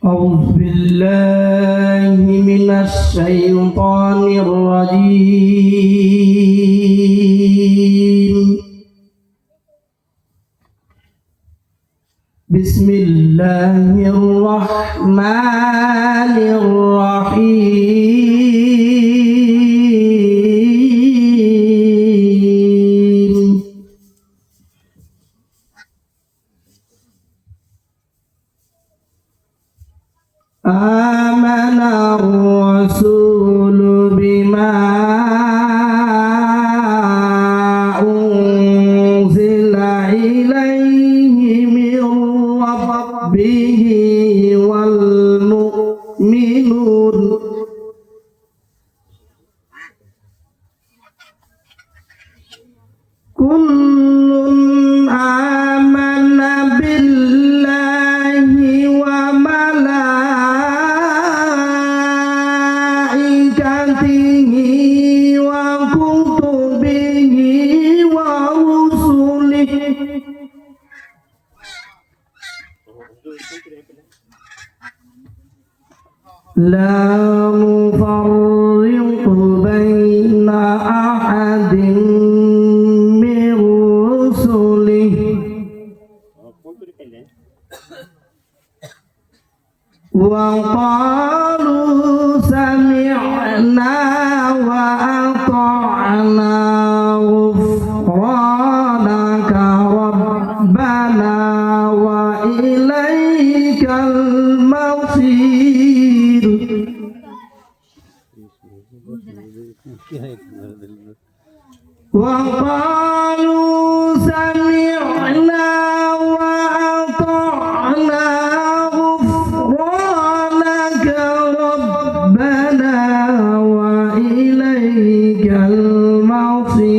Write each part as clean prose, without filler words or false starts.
أعوذ بالله من الشيطان الرجيم بسم الله الرحمن الرحيم آمن الرسول بما أنزل إليه من ربه والمؤمنون كل آمن بالله وملائكته وكتبه ورسله لا نفرق بين أحد من رسله وقالوا سمعنا وأطعنا غفرانك ربنا وإليك المصير وقالوا سمعنا وأطعنا غفرانك ربنا وإليك المصير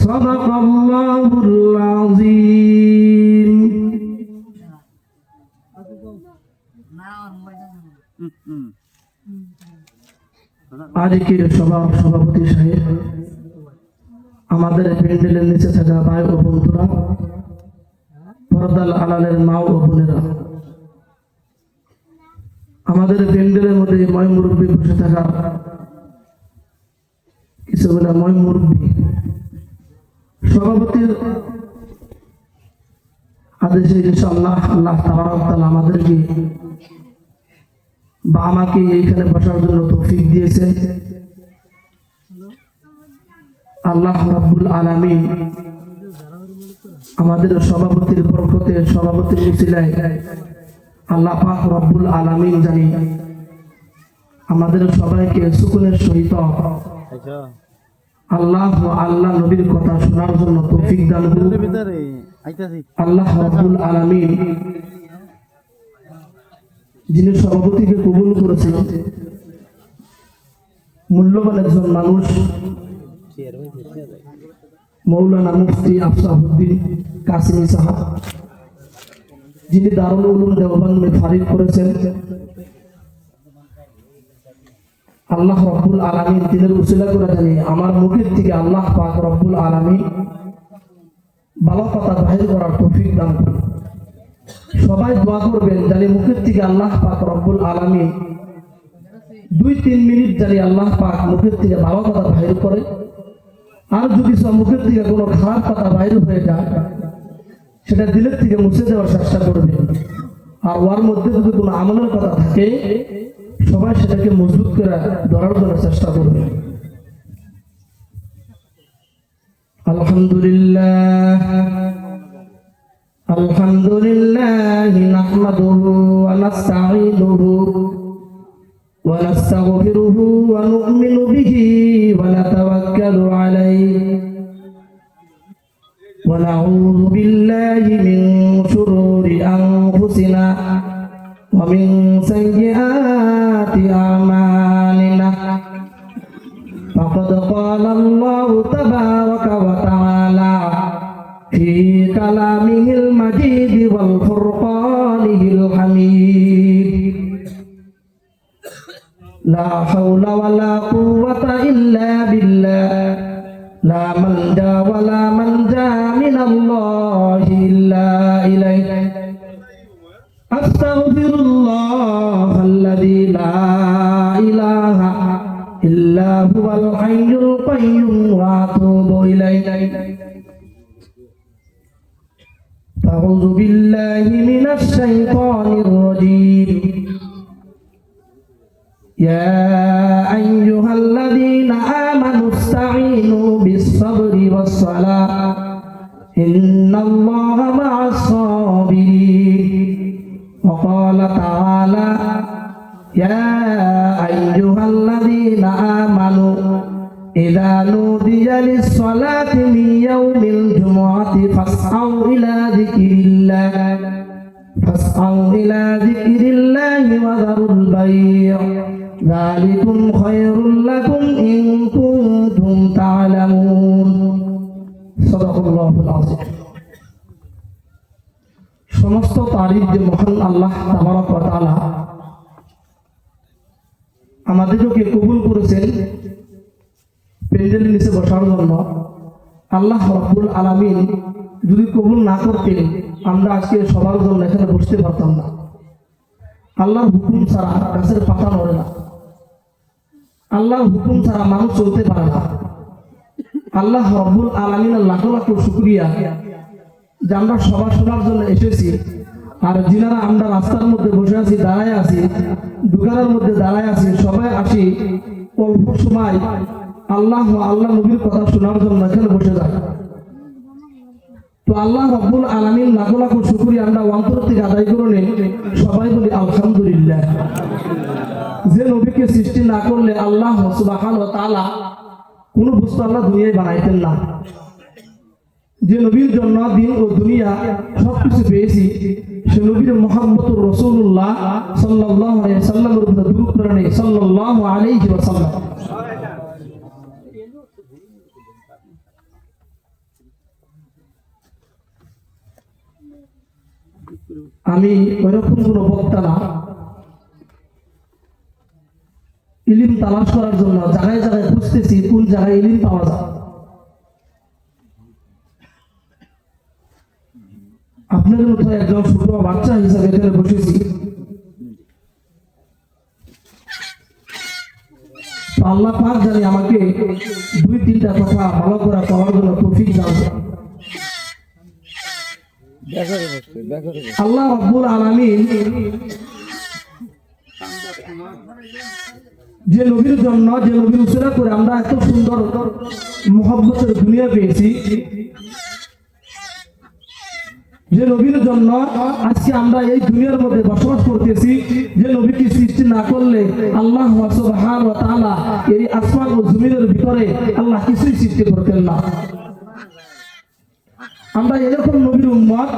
صدق الله العظيم আজকের সভাপতি সাহেব, আমাদের প্যান্ডেলের নিচে থাকা ভাই ও বন্ধুরা, পর্দার আড়ালের মা ও বোনেরা, আমাদের প্যান্ডেলের মধ্যে ময় মুরব্বী বসে থাকা কিছুগুলা ময় মুরব্বী, সভাপতির আদেশে ইনশাআল্লাহ আল্লাহ তাআলা আমাদেরকে বা আমাকে এইখানে বসার জন্য তৌফিক দিয়েছেন। আল্লাহ রাব্বুল আলামিন আমাদের সভাপতির বরকতে, সভাপতির উসিলায় আল্লাহ পাক রাব্বুল আলামিন জানি আমাদের সবাইকে সুকুনের সহিত আল্লাহ ও আল্লাহ নবীর কথা শোনার জন্য তৌফিক দান করুন। আল্লাহ রাব্বুল আলামিন যিনি সভাপতিকে কবুল করেছেন, মূল্যবান একজন মানুষ মৌলানা মুফতি আফসাহুদ্দিন কাসিমি সাহেব, যিনি দারুল উলুম দেওবন্দে ফারিক করেছেন। আল্লাহ রাব্বুল আলামিন দিনের উসিলা করে জানি আমার মুখের থেকে আল্লাহ পাক রাব্বুল আলামিন ভালো কথা বাহির করার তৌফিক দান করুন। সবাই দোয়া করবেন জানি মুখের থেকে আল্লাহ পাক রব্বুল আলামিন 2-3 মিনিট জানি আল্লাহ পাক মুখের থেকে ভালো কথা বাহির করে, আর যদি সব মুখের থেকে কোনো খারাপ কথা বাহির হয়ে যায় সেটা দিলের থেকে মুছে দেওয়ার চেষ্টা করবে। আর ওর মধ্যে যদি কোনো আমলের কথা থাকে সবাই সেটাকে মজবুত করে ধরার জন্য চেষ্টা করবে। আলহামদুলিল্লাহ আলহামদুলিল্লাহ নাহমাদুহু ওয়া নাস্তাঈনুহু ওয়া নাস্তাগফিরুহু ওয়া নু'মিনু বিহি ওয়া নাতাওয়াক্কালু আলাইহি ওয়া নাউযু বিল্লাহি মিন শুরুরি আনফুসিনা ওয়া মিন সাইয়্যাতি আমালিনা। ফাকাদ ক্বালা আল্লাহু তাবারাকা ওয়া তাআলা في كلامه المجيد والفرقانه الحميد لا হাওলা ওয়ালা কুওয়াতা ইল্লা বিল্লাহ লা মালজা ওয়ালা মানজা মিনাল্লাহি ইল্লা ইলাইহি আস্তাগফিরুল্লাহাল্লাযী লা ইলাহা ইল্লা হুয়াল হাইয়ুল কাইয়্যুম ওয়া আতুবু ইলাইহি আউযু বিল্লাহি মিনাশ শাইতানির রাজীম ইয়া আইয়ুহাল্লাযীনা আমানু ইসতাঈনু বিস-সাবরি ওয়াস-সালাহ ইন্নাল্লাহা মা'আস-সাবিরিন ওয়া ক্বালা তাআলা ইয়া আইয়ুহাল্লাযীনা আমানু ইযা নুদিয়া লিস-সালাতি মিন ইয়াউমিল জুমআতি ফাসআউ ইলা যিকরিল্লাহি ওয়া যারুল বাই' যালিকুম খায়রুল লাকুম ইন কুনতুম তা'লামুন। সাদাকাল্লাহুল আযীম। সমস্ত তারিফ যে মহান আল্লাহ তাবারক ওয়া তাআলা আমাদেরকে কবুল করেছেন প্যান্ডেলের নিচে বসার জন্য। আল্লাহ রাব্বুল আলামিন যদি কবুল না করতেন আমরা আজকে সবার জন্য এখানে বসতে পারতাম না। আল্লাহর হুকুম ছাড়া গাছের পাতা নড়ে না, আল্লাহর হুকুম ছাড়া মানুষ চলতে পারে না। আল্লাহ রাব্বুল আলামিনের লাখ লাখ শুকরিয়া যে আমরা সবার জন্য এসেছি। আর যিনারা আমরা রাস্তার মধ্যে বসে আছি, দাঁড়ায় আছি, দোকানের মধ্যে দাঁড়ায় আছি, সবাই আসি অল্প সময় আল্লাহ নবীর কথা শোনার জন্য এখানে বসে যায়। তো আল্লাহ রাব্বুল আলামিন লাখ লাখ শুকরিয়া আমরা অন্তর থেকে আদায় করে নিই। সবাই বলি আলহামদুলিল্লাহ। যে নবীকে সৃষ্টি না করলে আল্লাহ সুবহানাহু ওয়া তাআলা কোন বস্তু আল্লাহ দুনিয়ায় বানাইতেন না। যে নবীর জন্য দিন ও দুনিয়া সবকিছু পেয়েছি, সে নবীর মুহাম্মদুর রাসূলুল্লাহ সাল্লাল্লাহু আলাইহি ওয়াসাল্লামের উপর দরুদ পড়ে সাল্লাল্লাহু আলাইহি ওয়াসাল্লাম। আমি ওইরকম কোনো বক্তা না, ইলম তালাশ করার জন্য জায়গায় জায়গায় খুঁজতেছি কোন জায়গায় ইলম পাওয়া যায়। আপনাদের মতো একজন ছোট বাচ্চা হিসাবে এখানে বসেছি। আল্লাহ পাক জানি আমাকে 2-3টা কথা ভালো করে বলার জন্য তৌফিক দান করেন। আল্লাহ রাব্বুল আলামিন যে নবীর জন্য, যে নবীর উসিলা করে আমরা এত সুন্দর মুহাব্বতের দুনিয়া পেয়েছি, যে নবীর জন্য আজকে আমরা এই দুনিয়ার মধ্যে বসবাস করতেছি, যে নবীকে সৃষ্টি না করলে আল্লাহ সুবহানাহু ওয়া তাআলা এই আসমান ও জমিনের ভিতরে আল্লাহ কিছুই সৃষ্টি করতেন না। আমরা এরকম নবীর উম্মত,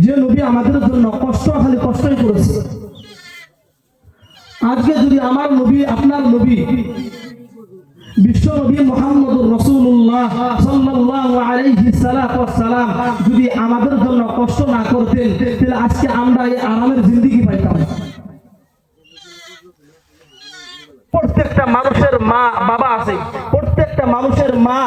যে নবী আমাদের জন্য খালি কষ্টই করেছে। আজকে যদি আমার নবী, আপনার নবী, বিশ্ব নবী মুহাম্মদুর রাসূলুল্লাহ সাল্লাল্লাহু আলাইহি সাল্লাম যদি আমাদের জন্য কষ্ট না করতেন, তাহলে আজকে আমরা এই আরামের জিন্দেগি পাইতাম। প্রত্যেকটা মানুষের মা বাবা আছে, প্রত্যেকটা মানুষের মা